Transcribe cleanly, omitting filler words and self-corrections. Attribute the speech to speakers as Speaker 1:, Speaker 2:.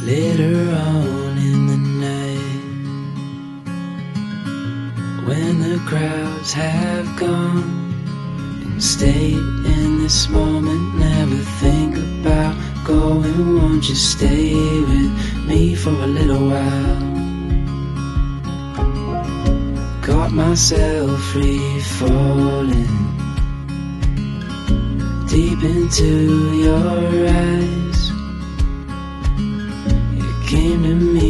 Speaker 1: Later on in the night, when the crowds have gone, and stay in this moment, never think about going. Won't you stay with me for a little while? Got myself free falling deep into your eyes. You came to me